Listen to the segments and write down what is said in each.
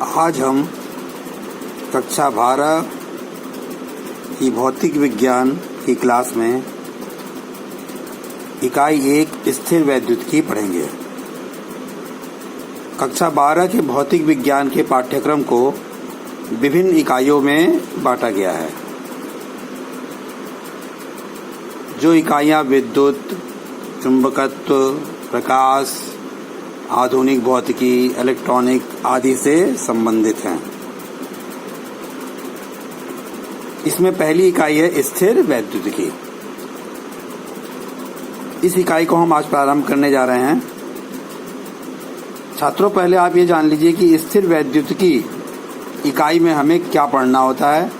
आज हम कक्षा 12 की भौतिक विज्ञान की क्लास में इकाई 1 स्थिर वैद्युतिकी पढ़ेंगे। कक्षा 12 के भौतिक विज्ञान के पाठ्यक्रम को विभिन्न इकाइयों में बांटा गया है। जो इकाइयाँ विद्युत, चुंबकत्व, प्रकाश, आधुनिक भौतिकी, इलेक्ट्रॉनिक आदि से संबंधित हैं। इसमें पहली इकाई है स्थिर वैद्युतिकी। इस इकाई को हम आज प्रारंभ करने जा रहे हैं। छात्रों, पहले आप ये जान लीजिए कि स्थिर वैद्युतिकी इकाई में हमें क्या पढ़ना होता है।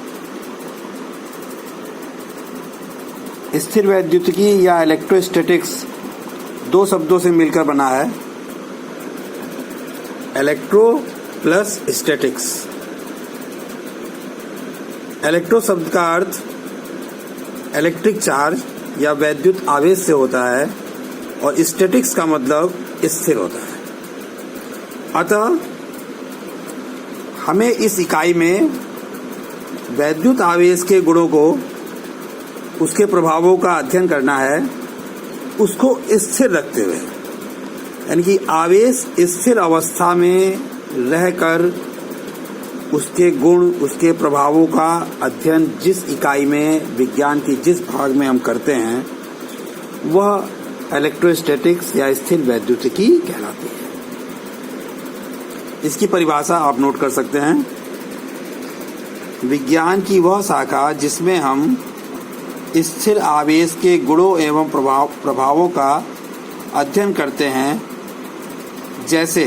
स्थिर वैद्युतिकी या इलेक्ट्रोस्टैटिक्स दो शब्दों से मिलकर बना है, इलेक्ट्रो प्लस स्टैटिक्स। इलेक्ट्रो शब्द का अर्थ इलेक्ट्रिक चार्ज या वैद्युत आवेश से होता है और स्टैटिक्स का मतलब स्थिर होता है। अतः हमें इस इकाई में वैद्युत आवेश के गुणों को, उसके प्रभावों का अध्ययन करना है, उसको स्थिर रखते हुए, यानी कि आवेश स्थिर अवस्था में रहकर उसके गुण, उसके प्रभावों का अध्ययन जिस इकाई में, विज्ञान की जिस भाग में हम करते हैं, वह इलेक्ट्रोस्टैटिक्स या स्थिर वैद्युतिकी कहलाती है। इसकी परिभाषा आप नोट कर सकते हैं। विज्ञान की वह शाखा जिसमें हम स्थिर आवेश के गुणों एवं प्रभावों का अध्ययन करते हैं, जैसे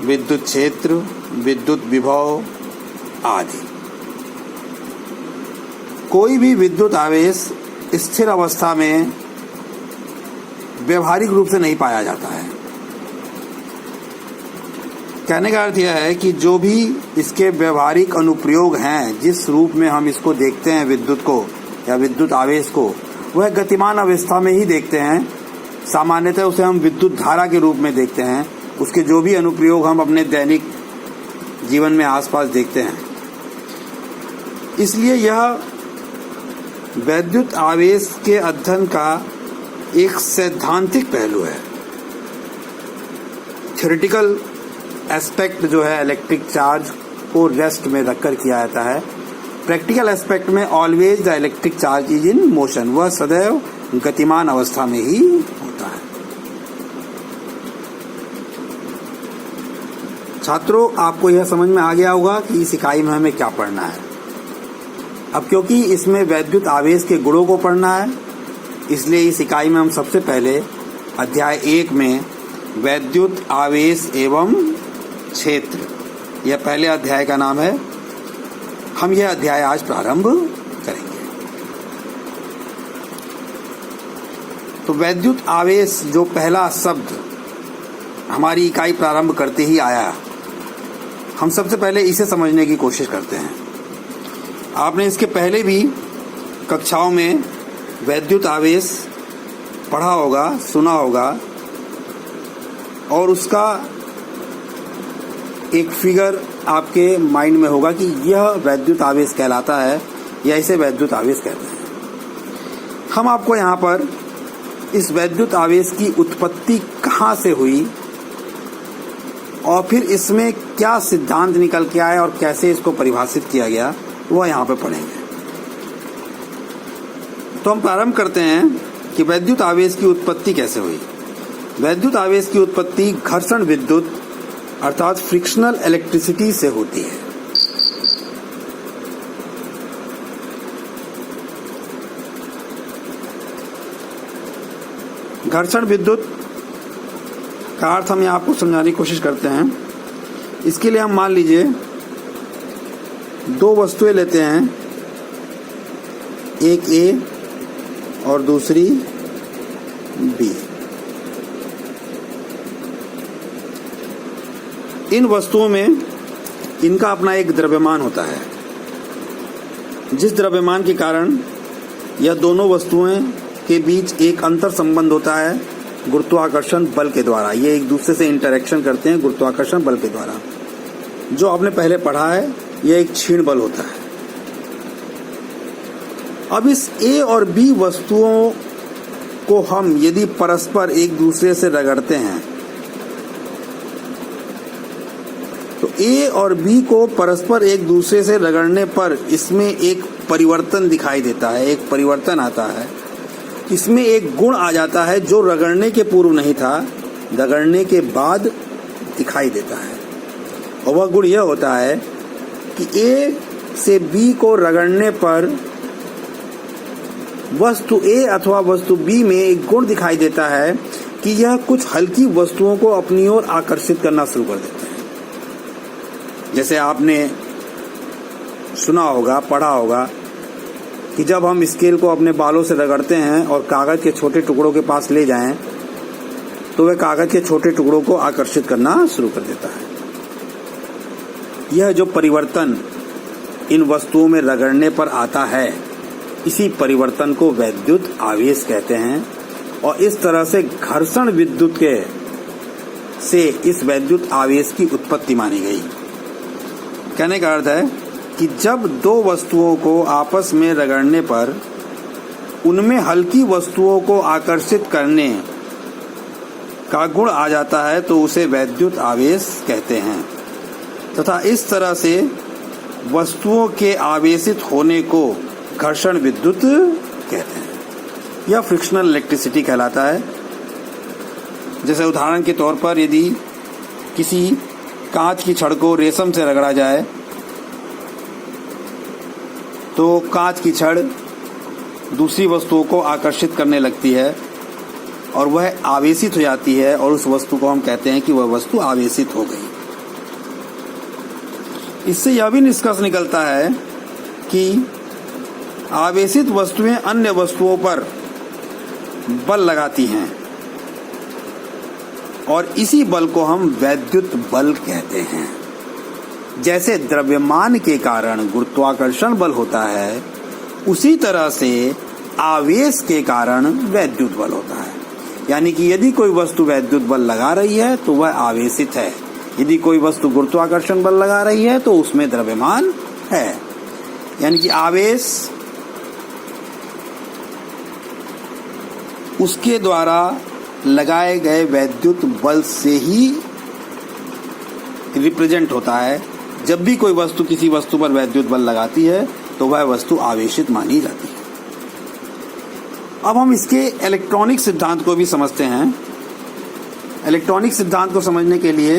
विद्युत क्षेत्र, विद्युत विभव आदि। कोई भी विद्युत आवेश स्थिर अवस्था में व्यवहारिक रूप से नहीं पाया जाता है। कहने का अर्थ यह है कि जो भी इसके व्यवहारिक अनुप्रयोग हैं, जिस रूप में हम इसको देखते हैं, विद्युत को या विद्युत आवेश को, वह गतिमान अवस्था में ही देखते हैं। सामान्यतः उसे हम विद्युत धारा के रूप में देखते हैं। उसके जो भी अनुप्रयोग हम अपने दैनिक जीवन में आसपास देखते हैं। इसलिए यह वैद्युत आवेश के अध्ययन का एक सैद्धांतिक पहलू है। थ्योरेटिकल एस्पेक्ट जो है इलेक्ट्रिक चार्ज को रेस्ट में रखकर किया जाता है। प्रैक्टिकल एस्पेक्ट में always the electric charge is in motion, वह सदैव गतिमान अवस्था में ही होता है। छात्रों, आपको यह समझ में आ गया होगा कि इस इकाई में हमें क्या पढ़ना है। अब क्योंकि इसमें वैद्युत आवेश के गुणों को पढ़ना है, इसलिए इस इकाई में हम सबसे पहले अध्याय 1 में वैद्युत आवेश एवं क्षेत्र, यह पहले अध्याय का नाम है, हम यह अध्याय आज प्रारंभ करेंगे। तो वैद्युत आवेश जो पहला शब्द हमारी इकाई प्रारंभ करते ही आया, हम सबसे पहले इसे समझने की कोशिश करते हैं। आपने इसके पहले भी कक्षाओं में वैद्युत आवेश पढ़ा होगा, सुना होगा, और उसका एक फिगर आपके माइंड में होगा कि यह वैद्युत आवेश कहलाता है या इसे वैद्युत आवेश कहते हैं। हम आपको यहाँ पर इस वैद्युत आवेश की उत्पत्ति कहाँ से हुई और फिर इसमें क्या सिद्धांत निकल के आए और कैसे इसको परिभाषित किया गया, वह यहाँ पे पढ़ेंगे। तो हम प्रारंभ करते हैं कि वैद्युत आवेश की उत्पत्ति कैसे हुई। वैद्युत आवेश की उत्पत्ति घर्षण विद्युत अर्थात फ्रिक्शनल इलेक्ट्रिसिटी से होती है। घर्षण विद्युत का अर्थ हम यहाँ आपको समझाने की कोशिश करते हैं। इसके लिए हम मान लीजिए दो वस्तुएं लेते हैं, एक A और दूसरी B। इन वस्तुओं में इनका अपना एक द्रव्यमान होता है, जिस द्रव्यमान के कारण यह दोनों वस्तुएं के बीच एक अंतर संबंध होता है गुरुत्वाकर्षण बल के द्वारा। ये एक दूसरे से इंटरेक्शन करते हैं गुरुत्वाकर्षण बल के द्वारा। जो आपने पहले पढ़ा है, यह एक क्षीण बल होता है। अब इस A और B वस्तुओं को हम यदि परस्पर एक दूसरे से रगड़ते हैं तो A और B को परस्पर एक दूसरे से रगड़ने पर इसमें एक परिवर्तन दिखाई देता है, एक परिवर्तन आता है। इसमें एक गुण आ जाता है जो रगड़ने के पूर्व नहीं था, रगड़ने के बाद दिखाई देता है। और वह गुण यह होता है कि A से B को रगड़ने पर वस्तु A अथवा वस्तु B में एक गुण दिखाई देता है कि यह कुछ हल्की वस्तुओं को अपनी ओर आकर्षित करना शुरू कर देता है। जैसे आपने सुना होगा, पढ़ा होगा कि जब हम स्केल को अपने बालों से रगड़ते हैं और कागज के छोटे टुकड़ों के पास ले जाएं तो वह कागज के छोटे टुकड़ों को आकर्षित करना शुरू कर देता है। यह जो परिवर्तन इन वस्तुओं में रगड़ने पर आता है, इसी परिवर्तन को वैद्युत आवेश कहते हैं। और इस तरह से घर्षण विद्युत से इस वैद्युत आवेश की उत्पत्ति मानी गई। कहने का अर्थ है कि जब दो वस्तुओं को आपस में रगड़ने पर उनमें हल्की वस्तुओं को आकर्षित करने का गुण आ जाता है तो उसे वैद्युत आवेश कहते हैं। तथा इस तरह से वस्तुओं के आवेशित होने को घर्षण विद्युत कहते हैं। यह फ्रिक्शनल इलेक्ट्रिसिटी कहलाता है। जैसे उदाहरण के तौर पर यदि किसी कांच की छड़ को रेशम से रगड़ा जाए तो कांच की छड़ दूसरी वस्तुओं को आकर्षित करने लगती है और वह आवेशित हो जाती है और उस वस्तु को हम कहते हैं कि वह वस्तु आवेशित हो गई। इससे यह भी निष्कर्ष निकलता है कि आवेशित वस्तुएं अन्य वस्तुओं पर बल लगाती हैं और इसी बल को हम वैद्युत बल कहते हैं। जैसे द्रव्यमान के कारण गुरुत्वाकर्षण बल होता है, उसी तरह से आवेश के कारण वैद्युत बल होता है। यानी कि यदि कोई वस्तु वैद्युत बल लगा रही है तो वह आवेशित है, यदि कोई वस्तु गुरुत्वाकर्षण बल लगा रही है तो उसमें द्रव्यमान है। यानी कि आवेश उसके द्वारा लगाए गए वैद्युत बल से ही रिप्रेजेंट होता है। जब भी कोई वस्तु किसी वस्तु पर वैद्युत बल लगाती है तो वह वस्तु आवेशित मानी जाती है। अब हम इसके इलेक्ट्रॉनिक सिद्धांत को भी समझते हैं। इलेक्ट्रॉनिक सिद्धांत को समझने के लिए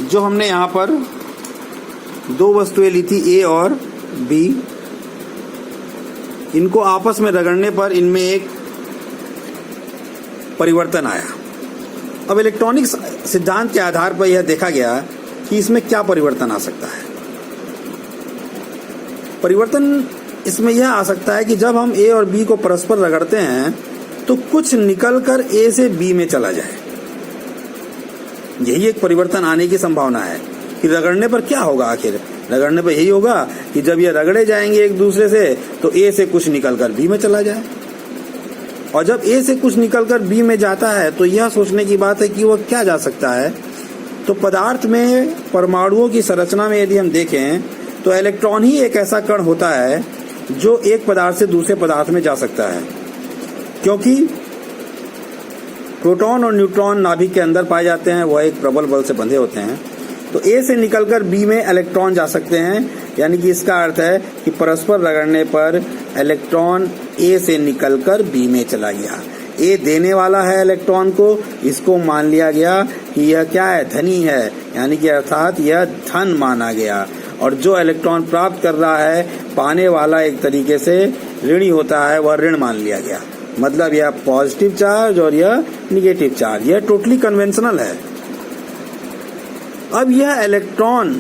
जो हमने यहाँ पर दो वस्तुएं ली थी A और B, इनको आपस में रगड़ने पर इनमें एक परिवर्तन आया। अब इलेक्ट्रॉनिक सिद्धांत के आधार पर यह देखा गया कि इसमें क्या परिवर्तन आ सकता है। परिवर्तन इसमें यह आ सकता है कि जब हम A और B को परस्पर रगड़ते हैं तो कुछ निकलकर A से B में चला जाए। यही एक परिवर्तन आने की संभावना है कि रगड़ने पर क्या होगा। आखिर रगड़ने पर यही होगा कि जब ये रगड़े जाएंगे एक दूसरे से तो A से कुछ निकलकर B में चला जाए। और जब A से कुछ निकलकर B में जाता है तो यह सोचने की बात है कि वह क्या जा सकता है। तो पदार्थ में परमाणुओं की संरचना में यदि हम देखें तो इलेक्ट्रॉन ही एक ऐसा कण होता है जो एक पदार्थ से दूसरे पदार्थ में जा सकता है, क्योंकि प्रोटॉन और न्यूट्रॉन नाभिक के अंदर पाए जाते हैं, वह एक प्रबल बल से बंधे होते हैं। तो A से निकलकर B में इलेक्ट्रॉन जा सकते हैं। यानी कि इसका अर्थ है कि परस्पर रगड़ने पर इलेक्ट्रॉन A से निकलकर B में चला गया। A देने वाला है इलेक्ट्रॉन को, इसको मान लिया गया कि यह क्या है, धनी है, यानी कि अर्थात यह धन माना गया। और जो इलेक्ट्रॉन प्राप्त कर रहा है, पाने वाला एक तरीके से ऋणी होता है, वह ऋण मान लिया गया। मतलब यह पॉजिटिव चार्ज और यह निगेटिव चार्ज, यह टोटली कन्वेंशनल है। अब यह इलेक्ट्रॉन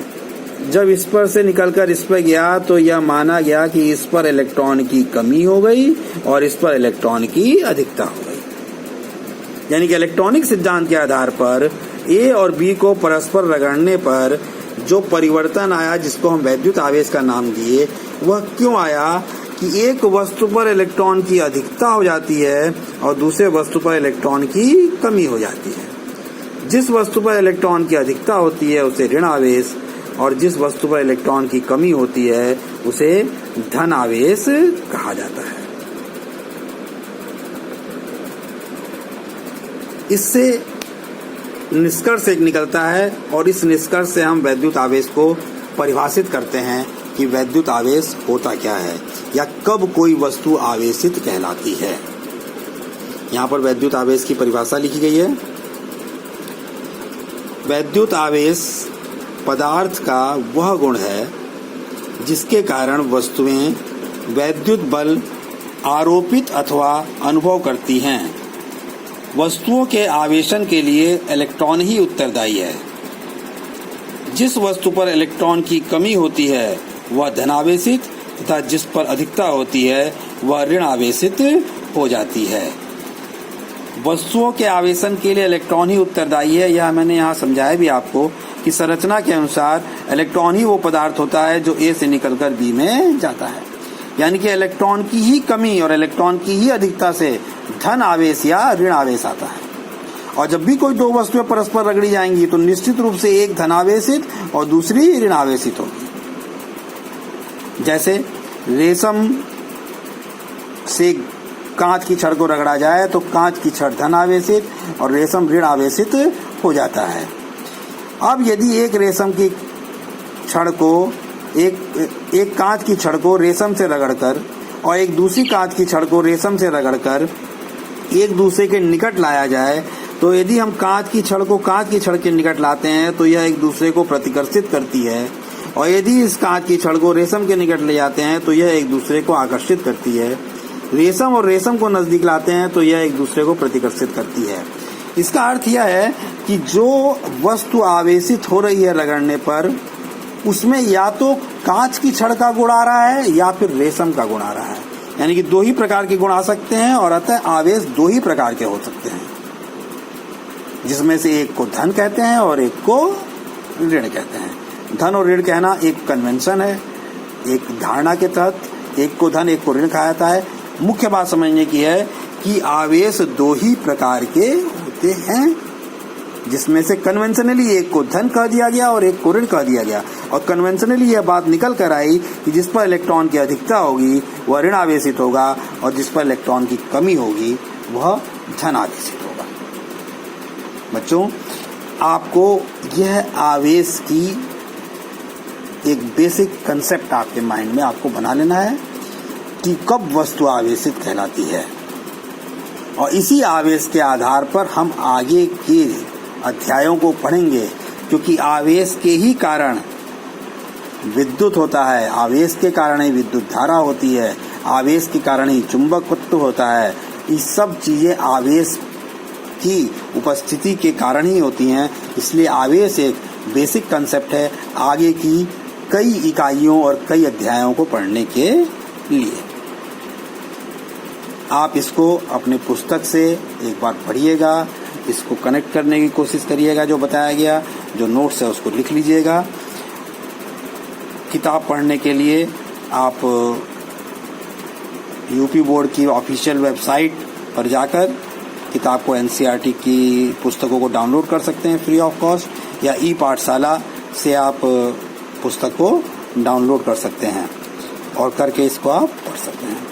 जब इस पर से निकलकर इस पर गया तो यह माना गया कि इस पर इलेक्ट्रॉन की कमी हो गई और इस पर इलेक्ट्रॉन की अधिकता हो गई। यानी कि इलेक्ट्रॉनिक सिद्धांत के आधार पर A और B को परस्पर रगड़ने पर जो परिवर्तन आया, जिसको हम वैद्युत आवेश का नाम दिए, वह क्यों आया कि एक वस्तु पर इलेक्ट्रॉन की अधिकता हो जाती है और दूसरे वस्तु पर इलेक्ट्रॉन की कमी हो जाती है। जिस वस्तु पर इलेक्ट्रॉन की अधिकता होती है उसे ऋण आवेश, और जिस वस्तु पर इलेक्ट्रॉन की कमी होती है उसे धन आवेश कहा जाता है। इससे निष्कर्ष एक निकलता है, और इस निष्कर्ष से हम वैद्युत आवेश को परिभाषित करते हैं कि वैद्युत आवेश होता क्या है या कब कोई वस्तु आवेशित कहलाती है। यहाँ पर वैद्युत आवेश की परिभाषा लिखी गई है। वैद्युत आवेश पदार्थ का वह गुण है जिसके कारण वस्तुएं वैद्युत बल आरोपित अथवा अनुभव करती हैं। वस्तुओं के आवेशन के लिए इलेक्ट्रॉन ही उत्तरदायी है। जिस वस्तु पर इलेक्ट्रॉन की कमी होती है वह धनावेशित तथा जिस पर अधिकता होती है वह ऋण आवेशित हो जाती है। वस्तुओं के आवेशन के लिए इलेक्ट्रॉन ही उत्तरदायी है, यह मैंने यहाँ समझाया भी आपको कि संरचना के अनुसार इलेक्ट्रॉन ही वो पदार्थ होता है जो ए से निकलकर बी में जाता है। यानी कि इलेक्ट्रॉन की ही कमी और इलेक्ट्रॉन की ही अधिकता से धन आवेश या ऋण आवेश आता है। और जब भी कोई दो वस्तुएं परस्पर रगड़ी जाएंगी तो निश्चित रूप से एक धनावेशित और दूसरी ऋण आवेशित होगी। जैसे रेशम से कांच की छड़ को रगड़ा जाए तो कांच की छड़ धन आवेशित और रेशम ऋण आवेशित हो जाता है। अब यदि एक रेशम की छड़ को एक कांच की छड़ को रेशम से रगड़कर और एक दूसरी कांच की छड़ को रेशम से रगड़कर एक दूसरे के निकट लाया जाए, तो यदि हम कांच की छड़ को कांच की छड़ के निकट लाते हैं तो यह एक दूसरे को प्रतिकर्षित करती है, और यदि इस कांच की छड़ को रेशम के निकट ले जाते हैं तो यह एक दूसरे को आकर्षित करती है। रेशम और रेशम को नजदीक लाते हैं तो यह एक दूसरे को प्रतिकर्षित करती है। इसका अर्थ यह है कि जो वस्तु आवेशित हो रही है रगड़ने पर, उसमें या तो कांच की छड़ का गुण आ रहा है या फिर रेशम का गुण आ रहा है। यानी कि दो ही प्रकार के गुण आ सकते हैं और अतः आवेश दो ही प्रकार के हो सकते हैं, जिसमें से एक को धन कहते हैं और एक को ऋण कहते हैं। धन और ऋण कहना एक कन्वेंशन है, एक धारणा के तहत एक को धन एक को ऋण कहा जाता है। मुख्य बात समझने की है कि आवेश दो ही प्रकार के होते हैं, जिसमें से कन्वेंशनली एक को धन कह दिया गया और एक को ऋण कह दिया गया। और कन्वेंशनली यह बात निकल कर आई कि जिस पर इलेक्ट्रॉन की अधिकता होगी वह ऋण आवेशित होगा और जिस पर इलेक्ट्रॉन की कमी होगी वह धन आवेशित होगा। बच्चों, आपको यह आवेश की एक बेसिक कंसेप्ट आपके माइंड में आपको बना लेना है कि कब वस्तु आवेशित कहलाती है, और इसी आवेश के आधार पर हम आगे के अध्यायों को पढ़ेंगे, क्योंकि आवेश के ही कारण विद्युत होता है, आवेश के कारण ही विद्युत धारा होती है, आवेश के कारण ही चुंबकत्व होता है। ये सब चीजें आवेश की उपस्थिति के कारण ही होती हैं। इसलिए आवेश एक बेसिक कंसेप्ट है आगे की कई इकाइयों और कई अध्यायों को पढ़ने के लिए। आप इसको अपने पुस्तक से एक बार पढ़िएगा, इसको कनेक्ट करने की कोशिश करिएगा, जो बताया गया, जो नोट्स है उसको लिख लीजिएगा। किताब पढ़ने के लिए आप यूपी बोर्ड की ऑफिशियल वेबसाइट पर जाकर किताब को एनसीईआरटी की पुस्तकों को डाउनलोड कर सकते हैं फ्री ऑफ कॉस्ट, या ई पाठशाला से आप पुस्तक को डाउनलोड कर सकते हैं और करके इसको आप पढ़ सकते हैं।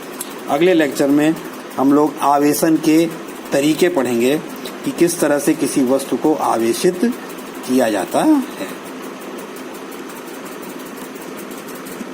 अगले लेक्चर में हम लोग आवेशन के तरीके पढ़ेंगे कि किस तरह से किसी वस्तु को आवेशित किया जाता है।